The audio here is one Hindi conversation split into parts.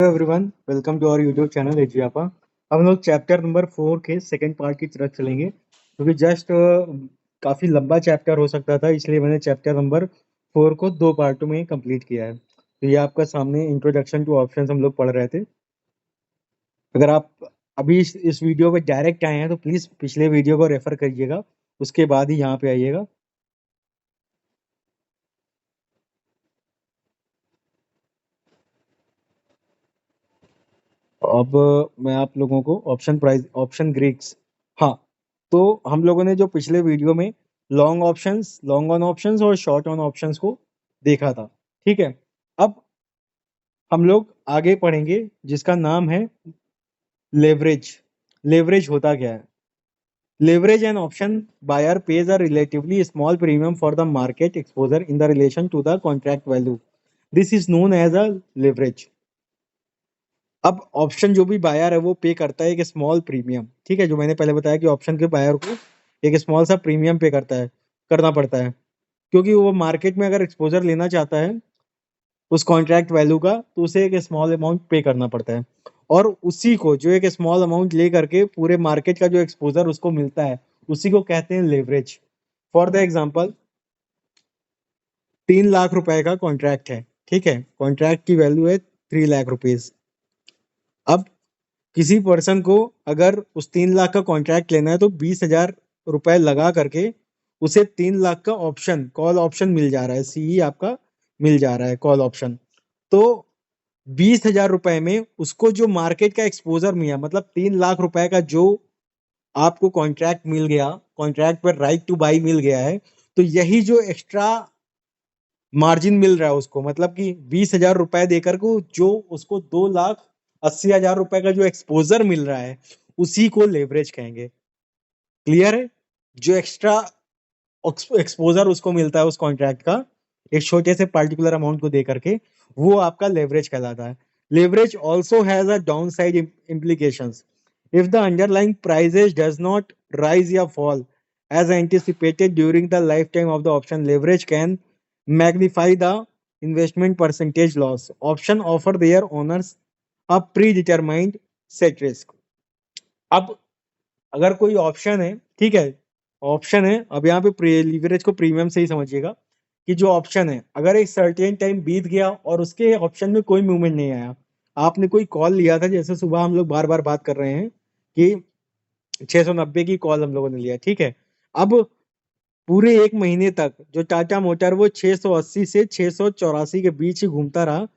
Hello everyone, welcome to our YouTube channel EduYapa। हम लोग चैप्टर नंबर 4 के सेकंड पार्ट की तरफ चलेंगे क्योंकि जस्ट काफ़ी लंबा चैप्टर हो सकता था, इसलिए मैंने चैप्टर नंबर 4 को 2 पार्टों में कंप्लीट किया है। तो ये आपका सामने इंट्रोडक्शन टू ऑप्शंस हम लोग पढ़ रहे थे। अगर आप अभी इस वीडियो पे डायरेक्ट आए हैं तो प्लीज़ पिछले वीडियो को रेफर करिएगा, उसके बाद ही यहाँ पे आइएगा। अब मैं आप लोगों को ऑप्शन ग्रीक्स, हाँ, तो हम लोगों ने जो पिछले वीडियो में लॉन्ग ऑन ऑप्शंस और शॉर्ट ऑन ऑप्शंस को देखा था, ठीक है। अब हम लोग आगे पढ़ेंगे जिसका नाम है लेवरेज। लेवरेज होता क्या है? Leverage an option buyer pays a relatively small premium for the market exposure in the relation to the contract value. This is known as a leverage. अब ऑप्शन जो भी बायर है वो पे करता है एक स्मॉल प्रीमियम, ठीक है। जो मैंने पहले बताया कि ऑप्शन के बायर को एक स्मॉल सा प्रीमियम पे करना पड़ता है, क्योंकि वो मार्केट में अगर एक्सपोजर लेना चाहता है उस कॉन्ट्रैक्ट वैल्यू का, तो उसे एक स्मॉल अमाउंट पे करना पड़ता है। और उसी को जो एक स्मॉल अमाउंट ले करके पूरे मार्केट का जो एक्सपोजर उसको मिलता है, उसी को कहते हैं leverage. For the example, 3 lakh रुपए का कॉन्ट्रैक्ट है, ठीक है। कॉन्ट्रैक्ट की वैल्यू है 3 लाख रुपीज। अब किसी पर्सन को अगर उस 3 लाख का कॉन्ट्रैक्ट लेना है तो 20,000 रुपए लगा करके उसे 3 लाख का ऑप्शन, कॉल ऑप्शन मिल जा रहा है। सीई आपका मिल जा रहा है, कॉल ऑप्शन। तो 20,000 रुपए में उसको जो मार्केट का एक्सपोजर मिला, मतलब 3 लाख रुपए का जो आपको कॉन्ट्रैक्ट मिल गया, कॉन्ट्रैक्ट पर राइट टू बाई मिल गया है, तो यही जो एक्स्ट्रा मार्जिन मिल रहा है उसको, मतलब कि 20,000 रुपए देकर को जो उसको 2,80,000 रुपए का जो एक्सपोजर मिल रहा है, उसी को लेवरेज कहेंगे। क्लियर है? जो एक्स्ट्रा एक्सपोजर उसको मिलता है उस कॉन्ट्रैक्ट का, एक छोटे से पर्टिकुलर अमाउंट को दे करके, वो आपका लेवरेज कहलाता है। Leverage also has a down side implications. If the underlying prices does not rise or fall as anticipated during the lifetime of the option, leverage can magnify the investment percentage loss. Option offer their owners a predetermined set risk. अब अगर कोई ऑप्शन है, ठीक है, ऑप्शन है, अब यहाँ पे लीवरेज को प्रीमियम से ही समझिएगा कि जो ऑप्शन है, अगर एक सर्टेन टाइम बीत गया और उसके ऑप्शन में कोई मूवमेंट नहीं आया, आपने कोई कॉल लिया था, जैसे सुबह हम लोग बार बार बात कर रहे हैं कि 690 की कॉल हम लोगों ने लिया, ठीक है। अब पूरे एक महीने तक जो टाटा मोटर वो 680 से 684 के बीच ही घूमता रहा,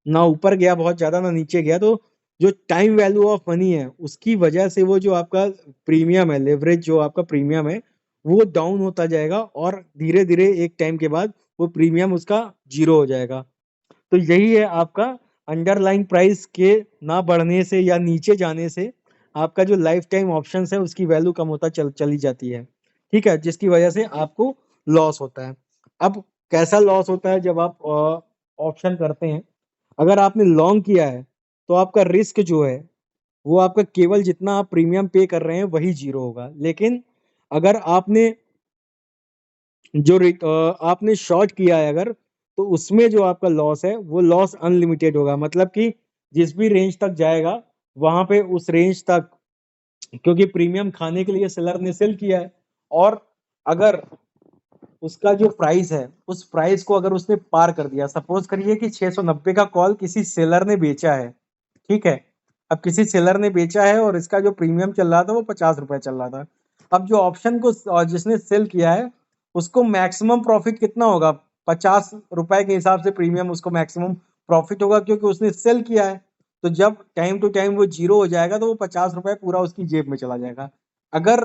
ना ऊपर गया बहुत ज्यादा, ना नीचे गया। तो जो टाइम वैल्यू ऑफ मनी है, उसकी वजह से वो जो आपका प्रीमियम है, लेवरेज जो आपका प्रीमियम है, वो डाउन होता जाएगा और धीरे धीरे एक टाइम के बाद वो प्रीमियम उसका जीरो हो जाएगा। तो यही है आपका अंडरलाइन प्राइस के ना बढ़ने से या नीचे जाने से आपका जो लाइफ टाइम ऑप्शन है उसकी वैल्यू कम होता चली जाती है, ठीक है, जिसकी वजह से आपको लॉस होता है। अब कैसा लॉस होता है जब आप ऑप्शन करते हैं? अगर आपने लॉन्ग किया है तो आपका रिस्क जो है वो आपका केवल जितना आप प्रीमियम पे कर रहे हैं वही जीरो होगा। लेकिन अगर आपने शॉर्ट किया है अगर, तो उसमें जो आपका लॉस है वो लॉस अनलिमिटेड होगा। मतलब कि जिस भी रेंज तक जाएगा वहां पे उस रेंज तक, क्योंकि प्रीमियम खाने के लिए सेलर ने सेल किया है, और अगर उसका जो प्राइस है उस प्राइस को अगर उसने पार कर दिया, सपोज करिए कि 690 का कॉल किसी सेलर ने बेचा है, ठीक है। अब किसी सेलर ने बेचा है और इसका जो प्रीमियम चल रहा था वो 50 रुपए चल रहा था। अब जो ऑप्शन को जिसने सेल किया है उसको मैक्सिमम प्रॉफिट कितना होगा? 50 रुपए के हिसाब से प्रीमियम उसको मैक्सिमम प्रॉफिट होगा, क्योंकि उसने सेल किया है। तो जब टाइम टू टाइम वो जीरो हो जाएगा तो वो 50 रुपए पूरा उसकी जेब में चला जाएगा। अगर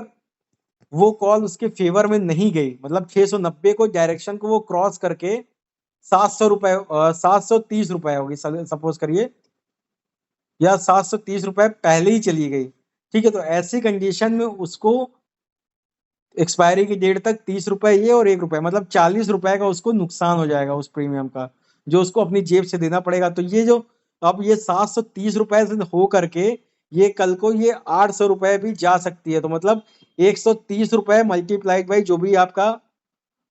वो कॉल उसके फेवर में नहीं गई, मतलब 690 को डायरेक्शन को वो क्रॉस करके 700 रुपए 730 रुपए होगी सपोज करिए, या 730 रुपए पहले ही चली गई, ठीक है। तो ऐसी कंडीशन में उसको एक्सपायरी की डेट तक 30 रुपए ये और 1 रुपए, मतलब 40 रुपए का उसको नुकसान हो जाएगा उस प्रीमियम का, जो उसको अपनी जेब से देना पड़ेगा। तो ये जो अब ये 730 रुपए से हो करके ये कल को ये 800 रुपए भी जा सकती है। तो मतलब 130 रुपए मल्टीप्लाइड बाई जो भी आपका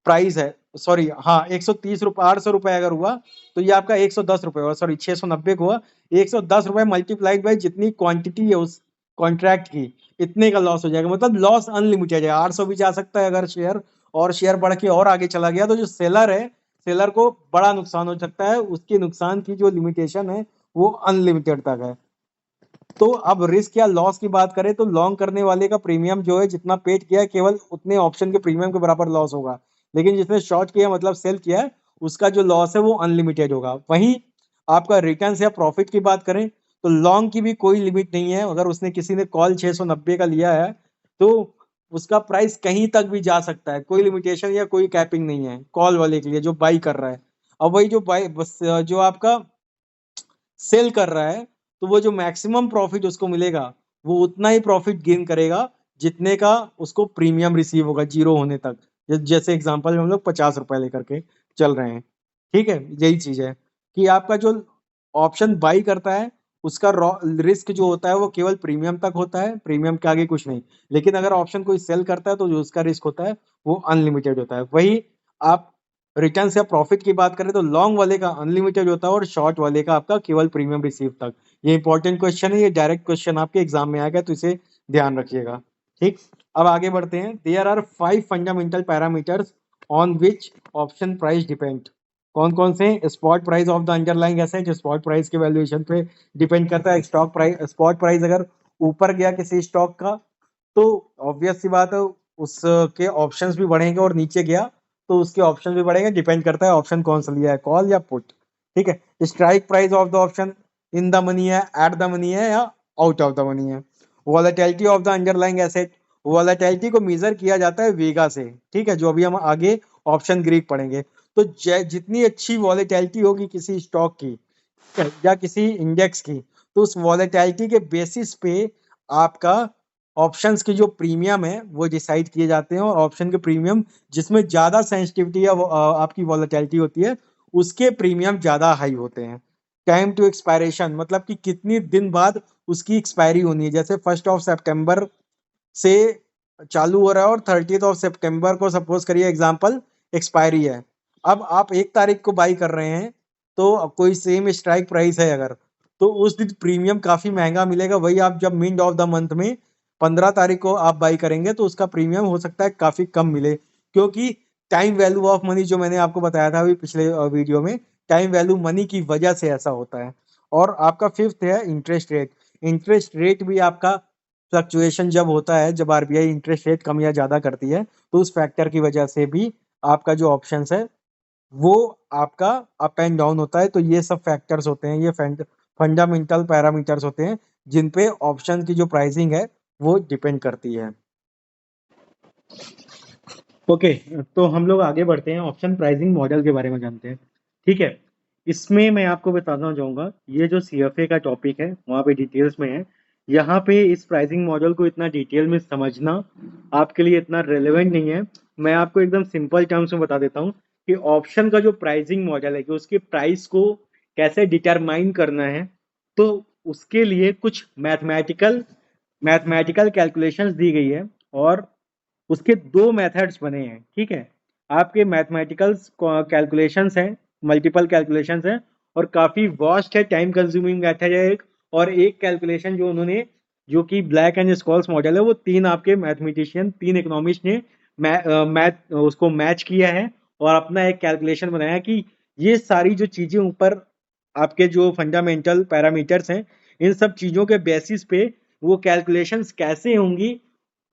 प्राइस है, सॉरी हाँ 130 रुपए 800 रुपए अगर हुआ तो ये आपका 110 रुपए हुआ, सॉरी 690 को हुआ, 110 रुपए मल्टीप्लाइड बाई जितनी क्वांटिटी है उस कॉन्ट्रैक्ट की, इतने का लॉस हो जाएगा। मतलब लॉस अनलिमिटेड है, 800 भी जा सकता है अगर शेयर, और शेयर बढ़ के और आगे चला गया तो जो सेलर है, सेलर को बड़ा नुकसान हो सकता है, उसके नुकसान की जो लिमिटेशन है वो अनलिमिटेड तक है। तो अब रिस्क या लॉस की बात करें तो लॉन्ग करने वाले का प्रीमियम जो है जितना पेड किया है केवल उतने ऑप्शन के प्रीमियम के बराबर लॉस होगा, लेकिन जिसने शॉर्ट किया मतलब सेल किया है उसका जो लॉस है वो अनलिमिटेड होगा। वहीं आपका रिटर्न या प्रॉफिट की बात करें तो लॉन्ग की भी कोई लिमिट नहीं है, अगर उसने किसी ने कॉल 690 का लिया है तो उसका प्राइस कहीं तक भी जा सकता है, कोई लिमिटेशन या कोई कैपिंग नहीं है कॉल वाले के लिए जो बाई कर रहा है। अब वही जो बाई जो आपका सेल कर रहा है तो वो जो मैक्सिमम प्रॉफिट उसको मिलेगा वो उतना ही प्रॉफिट गेन करेगा जितने का उसको प्रीमियम रिसीव होगा जीरो होने तक। जैसे एग्जांपल में हम लोग 50 रुपए लेकर के चल रहे हैं, ठीक है। यही चीज है कि आपका जो ऑप्शन बाई करता है उसका रिस्क जो होता है वो केवल प्रीमियम तक होता है, प्रीमियम के आगे कुछ नहीं। लेकिन अगर ऑप्शन कोई सेल करता है तो जो उसका रिस्क होता है वो अनलिमिटेड होता है। वही आप रिटर्न या प्रॉफिट की बात करें तो लॉन्ग वाले का अनलिमिटेड होता है और शॉर्ट वाले का आपका केवल प्रीमियम रिसीव तक। ये इंपॉर्टेंट क्वेश्चन है, ये डायरेक्ट क्वेश्चन आपके एग्जाम में आएगा तो इसे ध्यान रखिएगा। ठीक, अब आगे बढ़ते हैं। There are 5 fundamental parameters on which option price depend. कौन कौन से? Spot price of the underlying asset, spot price के वैल्यूएशन पे डिपेंड करता है। स्टॉक प्राइस, स्पॉट प्राइस अगर ऊपर गया किसी स्टॉक का तो ऑब्वियस सी बात है उसके ऑप्शंस भी बढ़ेंगे, और नीचे गया तो उसके ऑप्शन भी बढ़ेंगे, डिपेंड करता है ऑप्शन कौन सा लिया है, कॉल या पुट। ठीक है। Strike price of the option in the money है, एट द मनी है, या आउट ऑफ द मनी है। Volatility of the underlying asset, volatility को मेजर किया जाता है वेगा से, ठीक है, जो अभी हम आगे ऑप्शन ग्रीक पढ़ेंगे। तो जितनी अच्छी वॉलेटिलिटी होगी किसी स्टॉक की या किसी इंडेक्स की, तो उस वॉलेटिलिटी के बेसिस पे आपका ऑप्शंस की जो प्रीमियम है वो डिसाइड किए जाते हैं, और ऑप्शन के प्रीमियम जिसमें ज्यादा सेंसिटिविटी या आपकी वॉलेटिलिटी होती है उसके प्रीमियम ज्यादा हाई होते हैं। टाइम टू एक्सपायरेशन मतलब कि कितनी दिन बाद उसकी एक्सपायरी होनी है, जैसे 1 सितंबर से चालू हो रहा है और 30 सितंबर को सपोज करिए एग्जाम्पल एक्सपायरी है। अब आप 1 तारीख को बाई कर रहे हैं तो कोई सेम स्ट्राइक प्राइस है अगर, तो उस दिन प्रीमियम काफी महंगा मिलेगा। वही आप जब मिड ऑफ द मंथ में 15 तारीख को आप बाई करेंगे तो उसका प्रीमियम हो सकता है काफी कम मिले, क्योंकि टाइम वैल्यू ऑफ मनी जो मैंने आपको बताया था अभी पिछले वीडियो में, टाइम वैल्यू मनी की वजह से ऐसा होता है। और आपका फिफ्थ है इंटरेस्ट रेट। इंटरेस्ट रेट भी आपका फ्लक्चुएशन जब होता है, जब आरबीआई इंटरेस्ट रेट कम या ज्यादा करती है तो उस फैक्टर की वजह से भी आपका जो ऑप्शंस है वो आपका अप एंड डाउन होता है। तो ये सब फैक्टर्स होते हैं, ये फंडामेंटल पैरामीटर्स होते हैं जिन पे ऑप्शन की जो प्राइसिंग है वो डिपेंड करती है। ओके, तो हम लोग आगे बढ़ते हैं, ऑप्शन प्राइसिंग मॉडल के बारे में जानते हैं। ठीक है, इसमें मैं आपको बताना चाहूँगा ये जो सीएफए का टॉपिक है वहाँ पे डिटेल्स में है। यहाँ पे इस प्राइसिंग मॉडल को इतना डिटेल में समझना आपके लिए इतना रेलेवेंट नहीं है। मैं आपको एकदम सिंपल टर्म्स में बता देता हूँ कि ऑप्शन का जो प्राइसिंग मॉडल है कि उसके प्राइस को कैसे डिटरमाइन करना है, तो उसके लिए कुछ मैथमेटिकल कैलकुलेशंस दी गई है, और उसके दो मेथड्स बने हैं। ठीक है, आपके मैथमेटिकल कैलकुलेशंस हैं, मल्टीपल कैलकुलेशंस हैं, और काफी वास्ट है, टाइम कंज्यूमिंग मेथड है एक। और एक कैलकुलेशन जो उन्होंने, जो कि ब्लैक एंड स्कॉल्स मॉडल है, वो तीन आपके मैथमेटिशियन, तीन इकोनॉमिस्ट ने मैथ उसको मैच किया है और अपना एक कैलकुलेशन बनाया कि ये सारी जो चीजें ऊपर आपके जो फंडामेंटल पैरामीटर्स हैं इन सब चीजों के बेसिस पे वो कैलकुलेशंस कैसे होंगी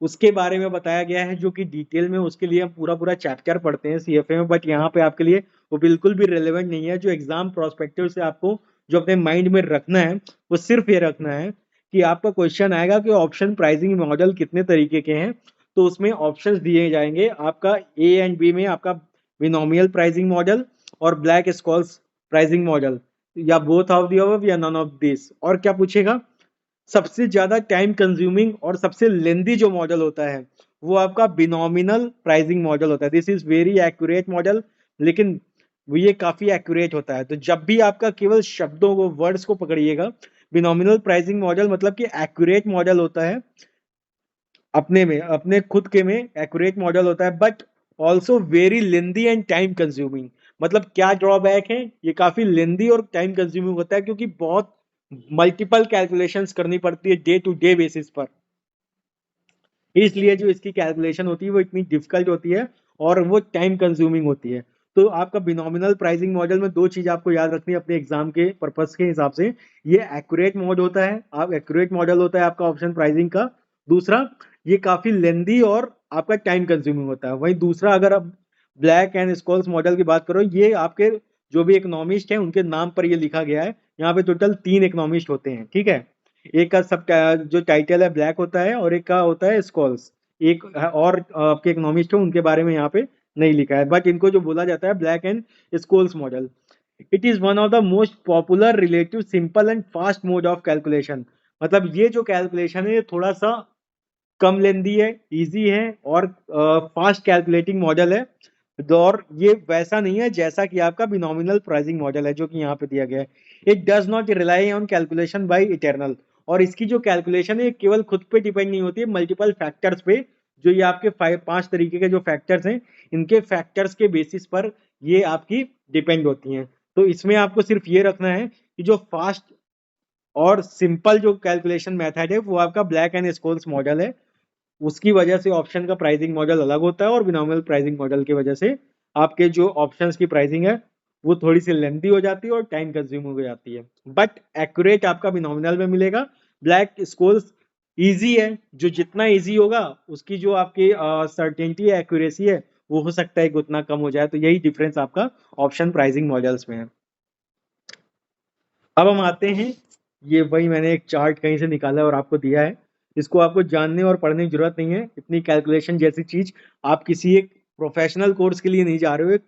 उसके बारे में बताया गया है, जो कि डिटेल में उसके लिए हम पूरा पूरा चैप्टर पढ़ते हैं सीएफए में। बट यहाँ पे आपके लिए वो बिल्कुल भी रेलेवेंट नहीं है। जो एग्जाम प्रोस्पेक्टिव से आपको जो अपने माइंड में रखना है वो सिर्फ ये रखना है कि आपका क्वेश्चन आएगा कि ऑप्शन प्राइसिंग मॉडल कितने तरीके के हैं, तो उसमें ऑप्शंस दिए जाएंगे आपका ए एंड बी में, आपका बिनोमियल प्राइसिंग मॉडल और ब्लैक स्कॉल्स प्राइसिंग मॉडल, या बोथ ऑफ द अबव या नन ऑफ दिस। और क्या पूछेगा? सबसे ज्यादा टाइम कंज्यूमिंग और सबसे लेंदी जो मॉडल होता है वो आपका बिनोमिनल प्राइसिंग मॉडल होता है। This is very accurate model, लेकिन वो ये काफी एक्यूरेट होता है। तो जब भी आपका केवल शब्दों को, वर्ड्स को पकड़िएगा, बिनोमिनल प्राइसिंग मॉडल मतलब कि एक्यूरेट मॉडल होता है, अपने में, अपने खुद के में एक्यूरेट मॉडल होता है, but also very lengthy and time consuming. मतलब क्या ड्रॉबैक है, ये काफी लेंदी और टाइम कंज्यूमिंग होता है, क्योंकि बहुत मल्टीपल कैलकुलेशंस करनी पड़ती है डे टू डे बेसिस पर। इसलिए जो इसकी कैलकुलेशन होती है वो इतनी डिफिकल्ट होती है और वो टाइम कंज्यूमिंग होती है। तो आपका बिनोमिनल प्राइसिंग मॉडल में दो चीज आपको याद रखनी है अपने एग्जाम के पर्पस के हिसाब से। ये एक्यूरेट मोड होता है, आप एक्यूरेट मॉडल होता है आपका ऑप्शन प्राइसिंग का। दूसरा, ये काफी लेंदी और आपका टाइम कंज्यूमिंग होता है। वहीं दूसरा, अगर आप ब्लैक एंड स्कॉल्स मॉडल की बात करो, ये आपके जो भी इकोनॉमिस्ट हैं उनके नाम पर ये लिखा गया है। यहाँ पे टोटल 3 इकोनॉमिस्ट होते हैं, ठीक है। एक का सब जो टाइटल है ब्लैक होता है और एक का होता है स्कॉल्स। एक और आपके इकोनॉमिस्ट हो उनके बारे में यहाँ पे नहीं लिखा है, बट इनको जो बोला जाता है black and Scholtz model. It is one of the most popular relative simple and fast mode of calculation. मतलब ये जो कैलकुलेशन है ये थोड़ा सा कम लेंदी है, इजी है और फास्ट कैलकुलेटिंग मॉडल है। और ये वैसा नहीं है जैसा कि आपका बिनोमिनल प्राइसिंग मॉडल है जो कि यहाँ पे दिया गया है। It does not rely on calculation bye eternal. और इसकी जो कैलकुलेशन है केवल खुद पे डिपेंड नहीं होती है, मल्टीपल फैक्टर्स पे। जो ये आपके 5 तरीके के जो फैक्टर्स हैं, इनके फैक्टर्स के बेसिस पर ये आपकी डिपेंड होती हैं। तो इसमें आपको सिर्फ ये रखना है कि जो फास्ट और सिंपल जो कैलकुलेशन मेथड है वो आपका ब्लैक एंड स्कॉल्स मॉडल है। उसकी वजह से ऑप्शन का प्राइसिंग मॉडल अलग होता है और बिनोमिनल प्राइसिंग मॉडल की वजह से आपके जो ऑप्शंस की प्राइसिंग है वो थोड़ी सी लेंथी हो जाती है और टाइम कंज्यूमिंग हो जाती है। बट एक्यूरेट आपका बिनोमिनल में मिलेगा। ब्लैक स्कोर्स इजी है, जो जितना इजी होगा उसकी जो आपकी सर्टेनिटी है, एक्यूरेसी है, वो हो सकता है कि उतना कम हो जाए। तो यही डिफरेंस आपका ऑप्शन प्राइसिंग मॉडल्स में है। अब हम आते हैं, ये वही मैंने एक चार्ट कहीं से निकाला और आपको दिया है। इसको आपको जानने और पढ़ने की जरूरत नहीं है। इतनी कैलकुलेशन जैसी चीज आप किसी एक प्रोफेशनल कोर्स के लिए नहीं जा रहे हो,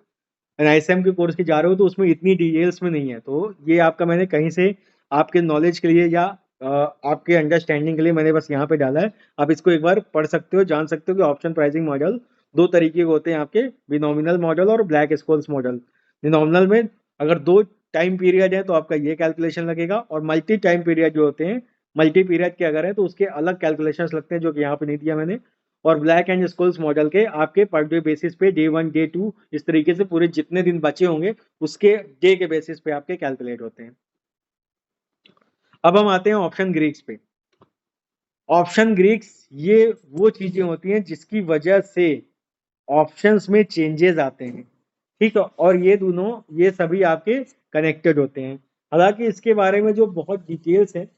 एनआईएसएम के कोर्स के जा रहे हो, तो उसमें इतनी डिटेल्स में नहीं है। तो ये आपका मैंने कहीं से आपके नॉलेज के लिए या आपके अंडरस्टैंडिंग के लिए मैंने बस यहाँ पे डाला है। आप इसको एक बार पढ़ सकते हो, जान सकते हो कि ऑप्शन प्राइसिंग मॉडल दो तरीके के होते हैं आपके, बिनोमिनल मॉडल और ब्लैक स्कोल्स मॉडल। बिनोमिनल में अगर दो टाइम पीरियड है तो आपका ये कैलकुलेशन लगेगा, और मल्टी टाइम पीरियड जो होते हैं, मल्टी पीरियड के अगर है तो उसके अलग कैलकुलेशंस लगते हैं जो कि यहाँ पे नहीं दिया मैंने। और ब्लैक एंड स्कूल्स मॉडल के आपके पर डे बेसिस पे डे 1 डे 2 इस तरीके से पूरे जितने दिन बचे होंगे उसके डे के बेसिस पे आपके कैलकुलेट होते हैं। अब हम आते हैं ऑप्शन ग्रीक्स पे। ऑप्शन ग्रीक्स ये वो चीजें होती हैं जिसकी वजह से ऑप्शंस में चेंजेस आते हैं, ठीक है। और ये दोनों, ये सभी आपके कनेक्टेड होते हैं। हालांकि इसके बारे में जो बहुत डिटेल्स है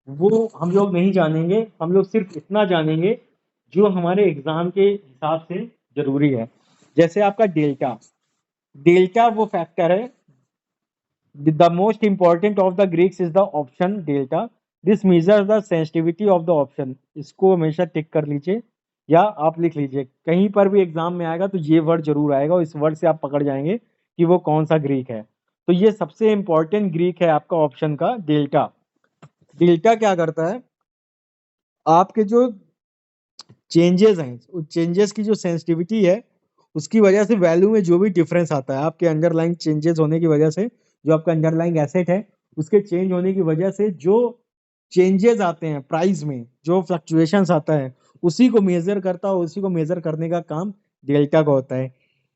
वो हम लोग नहीं जानेंगे, हम लोग सिर्फ इतना जानेंगे जो हमारे एग्जाम के हिसाब से जरूरी है। जैसे आपका डेल्टा, डेल्टा वो फैक्टर है, the most important of the Greeks is the option delta. This measure the sensitivity of the option. इसको हमेशा टिक कर लीजिए या आप लिख लीजिए, कहीं पर भी एग्जाम में आएगा तो ये वर्ड जरूर आएगा और इस वर्ड से आप पकड़ जाएंगे कि वो कौन सा ग्रीक है। तो ये सबसे इंपॉर्टेंट ग्रीक है आपका ऑप्शन का डेल्टा। डेल्टा क्या करता है, आपके जो चेंजेस हैं उस चेंजेस की जो सेंसिटिविटी है उसकी वजह से वैल्यू में जो भी डिफरेंस आता है आपके अंडरलाइंग चेंजेस होने की वजह से, जो आपका अंडरलाइंग एसेट है उसके चेंज होने की वजह से जो चेंजेस आते हैं प्राइस में, जो फ्लक्चुएशंस आता है, उसी को मेजर करता है, उसी को मेजर करने का काम डेल्टा का होता है।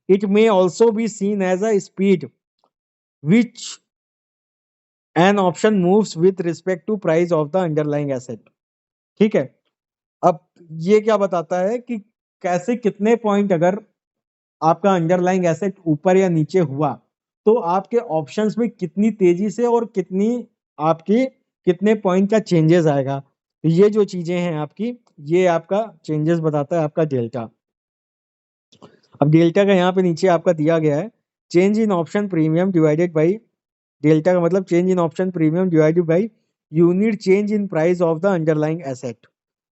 It may also be seen as a speed which an option moves with respect to price of the underlying asset, ठीक है। अब ये क्या बताता है कि कैसे कितने पॉइंट अगर आपका अंडरलाइंग एसेट ऊपर या नीचे हुआ तो आपके ऑप्शंस में कितनी तेजी से और कितनी आपकी कितने पॉइंट का चेंजेस आएगा। तो ये जो चीजें हैं आपकी, ये आपका चेंजेस बताता है आपका डेल्टा। अब डेल्टा का यहाँ पे नीचे आपका दिया गया है, change in option premium divided by, delta का मतलब change in option premium divided by unit change in price of the underlying asset.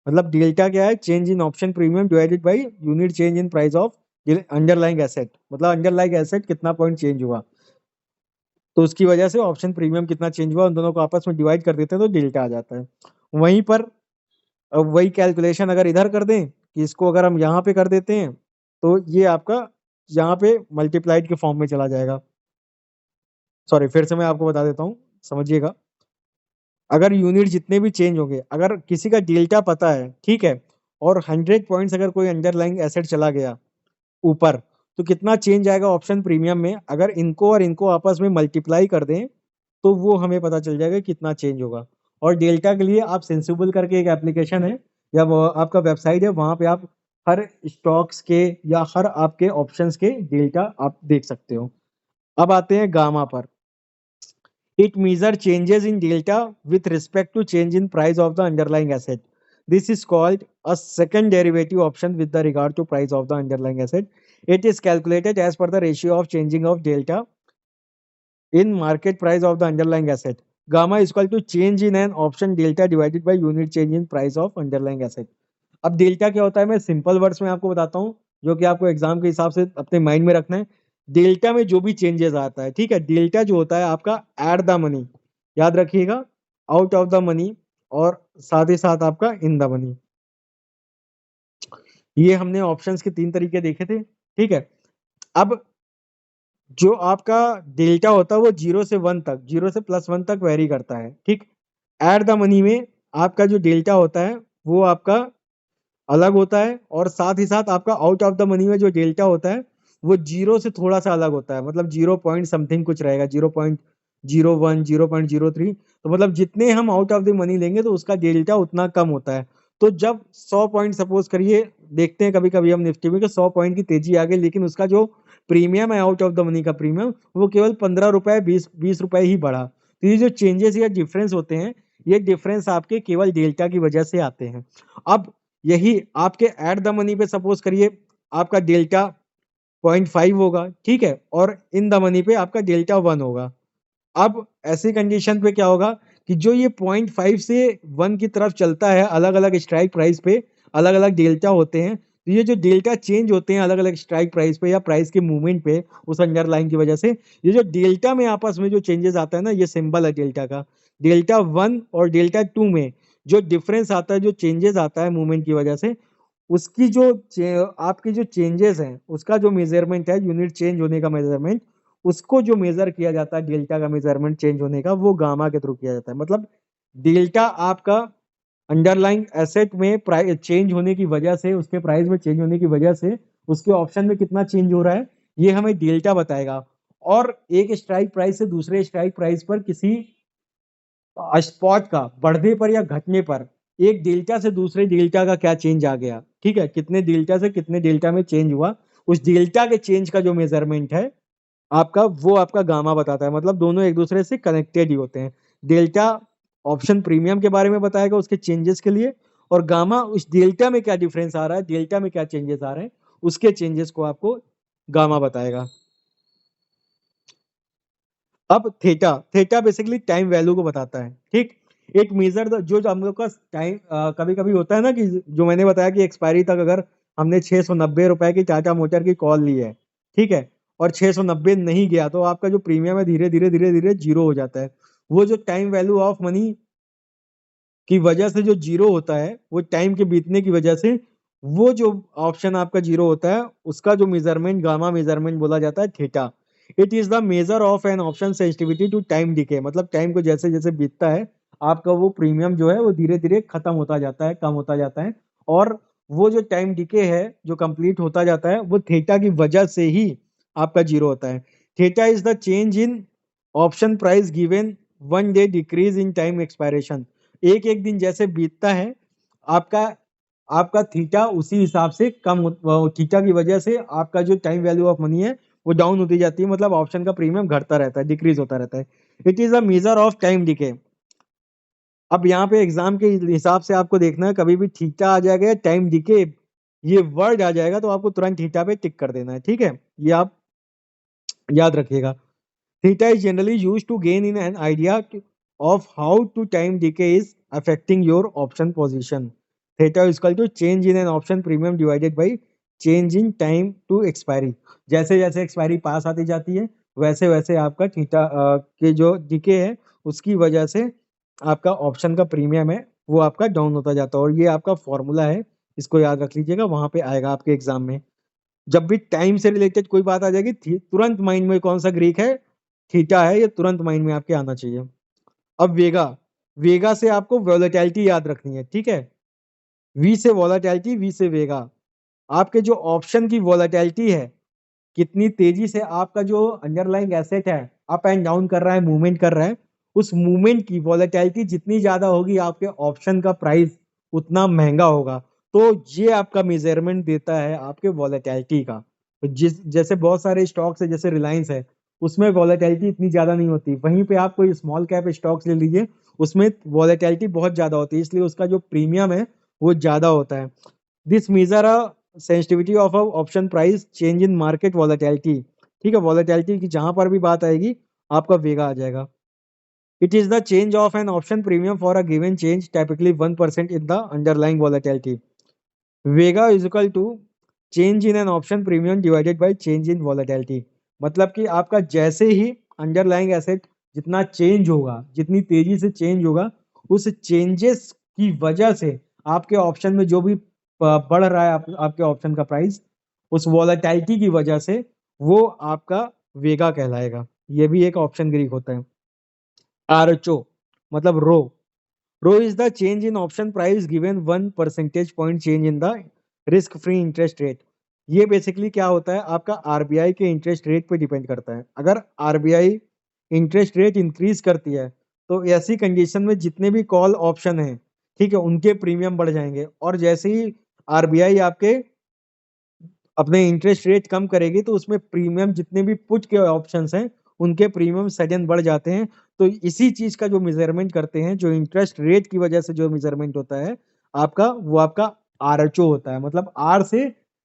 मतलब डेल्टा क्या है, change in option premium divided by unit change in price of underlying asset. मतलब अंडरलाइंग एसेट कितना पॉइंट चेंज हुआ तो उसकी वजह से ऑप्शन प्रीमियम कितना चेंज हुआ, उन दोनों को आपस में डिवाइड कर देते हैं तो डेल्टा आ जाता है। वहीं पर अब वही कैलकुलेशन अगर इधर कर दें कि इसको अगर हम यहाँ पे कर देते हैं तो ये आपका यहाँ पे मल्टीप्लाइड के फॉर्म में चला जाएगा। सॉरी, फिर से मैं आपको बता देता हूँ, समझिएगा। अगर यूनिट जितने भी चेंज होंगे, अगर किसी का डेल्टा पता है, ठीक है, और 100 पॉइंट्स अगर कोई अंडरलाइंग एसेट चला गया ऊपर, तो कितना चेंज आएगा ऑप्शन प्रीमियम में, अगर इनको और इनको आपस में मल्टीप्लाई कर दें तो वो हमें पता चल जाएगा कितना चेंज होगा। और डेल्टा के लिए आप सेंसिबल करके एक एप्लीकेशन है या वो आपका वेबसाइट है, वहां पे आप हर स्टॉक्स के या हर आपके ऑप्शंस के डेल्टा आप देख सकते हो। अब आते हैं गामा पर। It measures changes in delta with respect to change in price of the underlying asset. This is called a second derivative option with the regard to price of the underlying asset. It is calculated as per the ratio of changing of delta in market price of the underlying asset. Gamma is equal to change in an option delta divided by unit change in price of underlying asset. अब डेल्टा क्या होता है, मैं सिंपल वर्ड्स में आपको बताता हूँ, जो कि आपको एग्जाम के हिसाब से अपने माइंड में रखना है। डेल्टा में जो भी चेंजेस आता है, ठीक है, डेल्टा जो होता है आपका एट द मनी, याद रखिएगा, आउट ऑफ द मनी और साथ ही साथ आपका इन द मनी। ये हमने ऑप्शंस के 3 तरीके देखे थे, ठीक है। अब जो आपका डेल्टा होता है वो 0 से 1 तक, 0 से +1 तक वेरी करता है, ठीक। एट द मनी में आपका जो डेल्टा होता है वो आपका अलग होता है, और साथ ही साथ आपका आउट ऑफ द मनी में जो डेल्टा होता है वो 0 से थोड़ा सा अलग होता है, मतलब 0 पॉइंट समथिंग कुछ रहेगा, 0.01, 0.03। तो मतलब जितने हम आउट ऑफ द मनी लेंगे तो उसका डेल्टा उतना कम होता है। तो जब 100 पॉइंट सपोज करिए, देखते हैं कभी कभी हम निफ्टी में कि 100 पॉइंट की तेजी आ गई, लेकिन उसका जो प्रीमियम है आउट ऑफ द मनी का प्रीमियम, वो केवल 15 रुपए 20 रुपए ही बढ़ा। तो ये जो चेंजेस या डिफरेंस होते हैं, ये डिफरेंस आपके केवल डेल्टा की वजह से आते हैं। अब यही आपके एट द मनी पे सपोज करिए आपका डेल्टा 0.5 होगा, ठीक है, और इन द मनी पे आपका डेल्टा 1 होगा। अब ऐसी कंडीशन पे क्या होगा कि जो ये 0.5 से 1 की तरफ चलता है, अलग अलग स्ट्राइक प्राइस पे अलग अलग डेल्टा होते हैं, तो ये जो डेल्टा चेंज होते हैं अलग अलग स्ट्राइक प्राइस पे या प्राइस के मूवमेंट पे उस अंडरलाइन की वजह से, ये जो डेल्टा में आपस में जो चेंजेस आता है ना, ये सिंबल है डेल्टा का। डेल्टा 1 और डेल्टा 2 में जो डिफरेंस आता है, जो चेंजेस आता है मूवमेंट की वजह से, उसकी जो आपकी जो चेंजेस हैं उसका जो मेजरमेंट है, यूनिट चेंज होने का मेजरमेंट, उसको जो मेजर किया जाता है डेल्टा का मेजरमेंट चेंज होने का, वो गामा के थ्रू किया जाता है। मतलब डेल्टा आपका अंडरलाइंग एसेट में प्राइस चेंज होने की वजह से, उसके प्राइस में चेंज होने की वजह से उसके ऑप्शन में कितना चेंज हो रहा है, ये हमें डेल्टा बताएगा। और एक स्ट्राइक प्राइस से दूसरे स्ट्राइक प्राइस पर किसी स्पॉट का बढ़ने पर या घटने पर एक डेल्टा से दूसरे डेल्टा का क्या चेंज आ गया, ठीक है, कितने डेल्टा से कितने डेल्टा में चेंज हुआ, उस डेल्टा के चेंज का जो मेजरमेंट है आपका, वो आपका गामा बताता है। मतलब दोनों एक दूसरे से कनेक्टेड ही होते हैं। डेल्टा ऑप्शन प्रीमियम के बारे में बताएगा उसके चेंजेस के लिए, और गामा उस डेल्टा में क्या डिफरेंस आ रहा है, डेल्टा में क्या चेंजेस आ रहे हैं, उसके चेंजेस को आपको गामा बताएगा। अब theta, theta basically time value को बताता है, ठीक। एक मेजर जो जो हम लोग का टाइम कभी कभी होता है ना, कि जो मैंने बताया कि एक्सपायरी तक अगर हमने 690 रुपए की टाटा मोटर की कॉल ली है, ठीक है, और 690 नहीं गया, तो आपका जो प्रीमियम है धीरे धीरे धीरे धीरे जीरो हो जाता है। वो जो टाइम वैल्यू ऑफ मनी की वजह से जो जीरो होता है, वो टाइम के बीतने की वजह से वो जो ऑप्शन आपका जीरो होता है, उसका जो मेजरमेंट गामा मेजरमेंट बोला जाता है theta. It is the measure of an option sensitivity to time decay, मतलब टाइम को जैसे जैसे बीतता है आपका वो प्रीमियम जो है वो धीरे धीरे खत्म होता जाता है, कम होता जाता है, और वो जो टाइम डिके है जो कंप्लीट होता जाता है वो थीटा की वजह से ही आपका जीरो होता है। Theta is the change in option price given 1 day decrease in time expiration. एक एक दिन जैसे बीतता है आपका आपका थीटा उसी हिसाब से थीटा की वजह से आपका जो टाइम वैल्यू ऑफ मनी है वो डाउन होती जाती है, मतलब ऑप्शन का प्रीमियम घटता रहता है, डिक्रीज होता रहता है। It is a measure of time decay. अब यहाँ पे एग्जाम के हिसाब से आपको देखना है, कभी भी थीटा आ जाएगा या टाइम डिके ये वर्ड आ जाएगा तो आपको तुरंत थीटा पे टिक कर देना है, ठीक है, ये आप याद रखिएगा। Theta is generally used to gain in an idea of how to time decay is affecting your option position. Theta is equal to change in an option premium divided by change in time to expiry. जैसे जैसे एक्सपायरी पास आती जाती है वैसे वैसे आपका थीटा के जो डिके है उसकी वजह से आपका ऑप्शन का प्रीमियम है वो आपका डाउन होता जाता है। और ये आपका फॉर्मूला है, इसको याद रख लीजिएगा, वहां पे आएगा आपके एग्जाम में। जब भी टाइम से रिलेटेड कोई बात आ जाएगी तुरंत माइंड में कौन सा ग्रीक है, थीटा है, ये तुरंत माइंड में आपके आना चाहिए। अब वेगा, वेगा से आपको वोलेटिलिटी याद रखनी है, ठीक है, वी से वोलेटिलिटी, वी से वेगा। आपके जो ऑप्शन की वॉलेटिलिटी है, कितनी तेजी से आपका जो अंडरलाइंग एसेट है अप एंड डाउन कर रहा है, मूवमेंट कर रहा है, उस मूवमेंट की वॉलेटिलिटी जितनी ज्यादा होगी आपके ऑप्शन का प्राइस उतना महंगा होगा। तो ये आपका मेजरमेंट देता है आपके वॉलेटिलिटी का। तो जैसे बहुत सारे स्टॉक्स है, जैसे रिलायंस है, उसमें वॉलेटिलिटी इतनी ज्यादा नहीं होती। वहीं पे आप कोई स्मॉल कैप स्टॉक्स ले लीजिए, उसमें वॉलेटिलिटी बहुत ज्यादा होती है, इसलिए उसका जो प्रीमियम है वो ज्यादा होता है। This measure a sensitivity of a option price change in market volatility. ठीक है, वॉलेटिलिटी की जहां पर भी बात आएगी आपका वेगा आ जाएगा। It is the change of an option premium for a given change, typically 1% in the underlying volatility. Vega is equal to change in an option premium divided by change in volatility. मतलब कि आपका जैसे ही अंडरलाइंग एसेट जितना चेंज होगा, जितनी तेजी से चेंज होगा, उस चेंजेस की वजह से आपके ऑप्शन में जो भी बढ़ रहा है आपके ऑप्शन का प्राइस, उस वॉलेटिलिटी की वजह से वो आपका वेगा कहलाएगा। ये भी एक ऑप्शन ग्रीक होता है। आरएचओ मतलब रो is the change in option price given 1 percentage point change in the risk free interest rate। ये बेसिकली क्या होता है, आपका आरबीआई के इंटरेस्ट रेट पे डिपेंड करता है। अगर आरबीआई इंटरेस्ट रेट इंक्रीज करती है तो ऐसी कंडीशन में जितने भी कॉल ऑप्शन हैं, ठीक है, उनके प्रीमियम बढ़ जाएंगे। और जैसे ही आरबीआई आपके अपने इंटरेस्ट रेट कम करेगी तो उसमें प्रीमियम जितने भी पुट के ऑप्शंस हैं उनके प्रीमियम सडन बढ़ जाते हैं। तो इसी चीज का जो मेजरमेंट करते हैं, जो इंटरेस्ट रेट की वजह से जो मेजरमेंट होता है आपका, वो आपका आरएचओ होता है। मतलब आर से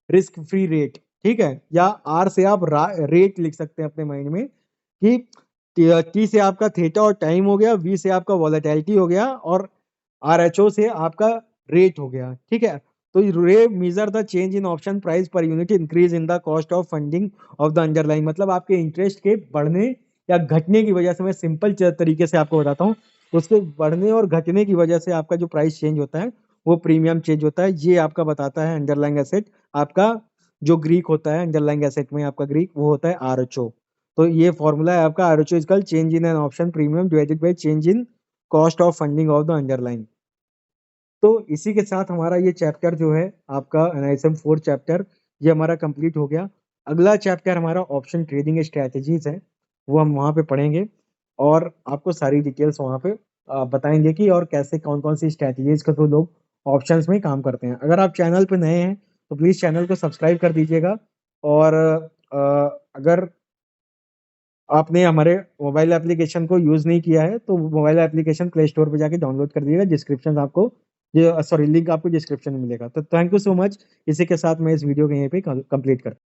रिस्क फ्री रेट, ठीक है, या आर से आप रेट लिख सकते हैं अपने माइंड में कि टी से आपका थीटा और टाइम हो गया, वी से आपका वॉलेटिलिटी हो गया, और आरएचओ से आपका रेट हो गया। ठीक है, तो रे measure the change in option price per unit increase in the cost of funding of the underline. मतलब आपके इंटरेस्ट के बढ़ने या घटने की वजह से, मैं सिंपल तरीके से आपको बताता हूँ, उसके बढ़ने और घटने की वजह से आपका जो प्राइस चेंज होता है वो प्रीमियम चेंज होता है। ये आपका बताता है अंडरलाइंग एसेट। आपका जो ग्रीक होता है अंडरलाइंग एसेट में, आपका ग्रीक वो होता है आरएचओ। तो ये फॉर्मूला है आपका, RHO is equal change in an option premium divided by change in cost of funding of the underline. तो इसी के साथ हमारा ये चैप्टर जो है आपका एनालिसिस 4 चैप्टर, ये हमारा कंप्लीट हो गया। अगला चैप्टर हमारा ऑप्शन ट्रेडिंग स्ट्रैटेजीज है, वो हम वहाँ पे पढ़ेंगे और आपको सारी डिटेल्स वहाँ पे बताएंगे कि और कैसे कौन कौन सी स्ट्रैटेजीज के थ्रू लोग ऑप्शंस में काम करते हैं। अगर आप चैनल पे नए हैं तो प्लीज़ चैनल को सब्सक्राइब कर दीजिएगा। और अगर आपने हमारे मोबाइल एप्लीकेशन को यूज़ नहीं किया है तो मोबाइल एप्लीकेशन प्ले स्टोर पे जाके डाउनलोड कर दीजिएगा। डिस्क्रिप्शन आपको ये सॉरी लिंक आपको डिस्क्रिप्शन में मिलेगा। तो थैंक यू सो मच। इसी के साथ मैं इस वीडियो को यहीं पे कंप्लीट करता हूँ।